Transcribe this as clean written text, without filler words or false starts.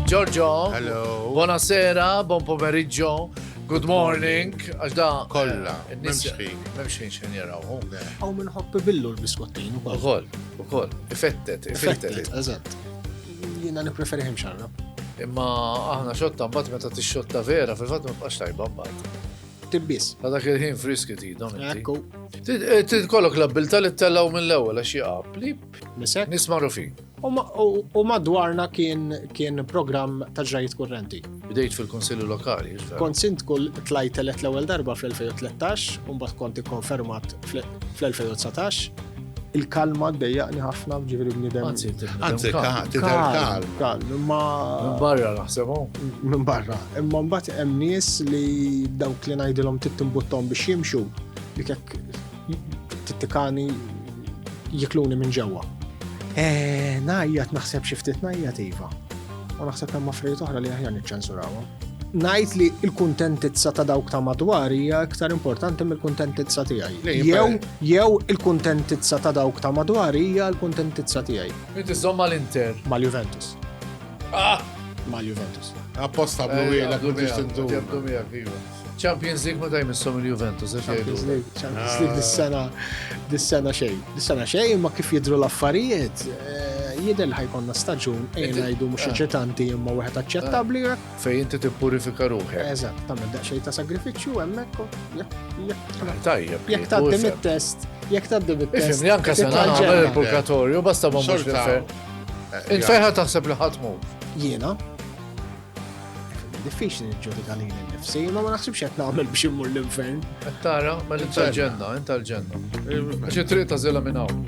Giorgio. Hello. Buonasera, buon pomeriggio, good morning. Għax da. Kolla, Nis- memx ħin. Memx ħin xejn jaraw. Għaw minn hoppi billu l-biskottin u kol. Ukoll. Effettet. Eżatt. Jina nipreferi xarra. Imma aħna xotta mbagħad meta tixxotta vera, fil-fatt ma tbaqax tajba mbagħad. Tibbis. Ta' dak il-ħin friski tidhom inti. Ekku. Tidkollok l-abbilta li tellaw mill-ewwel għax jaqab li Misek. nismaru fin. U madwarna kien program ta' ġrajiet kurrenti. Bidejt fil-Konsilju Lokali, ġver. Kont sint kull tlajt elett l-ewwel darba fl-2013, u mbagħad kont ikkonfermat fl-2019. Il-kalma d-dejjaqni ħafna ġifieri bniedem. Anzi, Anzi, tidher kalm. Kalm, imma Minn barra naħsebhom. minn barra. Imma mbagħad hemm nies li dawk li ngħidilhom tittimbuttom biex jimxu li kek tittikani jikluni minn ġewwa. Najjat naħseb xi ftit najjat iva. U naħseb hemm affarijiet oħra li aħjar niċċensurawhom. Ngħid li l-kuntentizza ta' dawk ta' madwar hija iktar importanti mill-kuntentizza tiegħi. Jew il-kuntentizza ta' dawk ta' madwar hija l-kuntentizza tiegħi. Inti żomma l-Inter. Mal-Juventus. Ah! Mal-Juventus. Apposta blu jela biex tindu. Jabdu miegħek, iva. Champions League ma jmissom il-Juventus, Champions League dis-sena xejn. Dis-sena xejn, imma kif jidru l-affarijiet, jidher ħajkonna staġun ngħidu mhux eċitanti imma wieħed aċċettabbli. Fej inti tippurifika ruħek. Eżatt, tagħmel daqsxejn ta' sagrifiċċju hemmhekk. Tajjeb. Jekk tgħaddi mit-test, jekk tgħaddi mit-test. Ifhimni anke se nagħmel il-purgatorju basta ma mhux Xorta. nifer. Infejħa taħseb li ħadd mut. Jiena. Diffiċli niġġudika lili nnifsi, ma naħsibx qed nagħmel biex immur l-infern. Tara, ma l-inta l-ġenna, inta l-ġenna. Għaxi triq ta' zela minn hawn.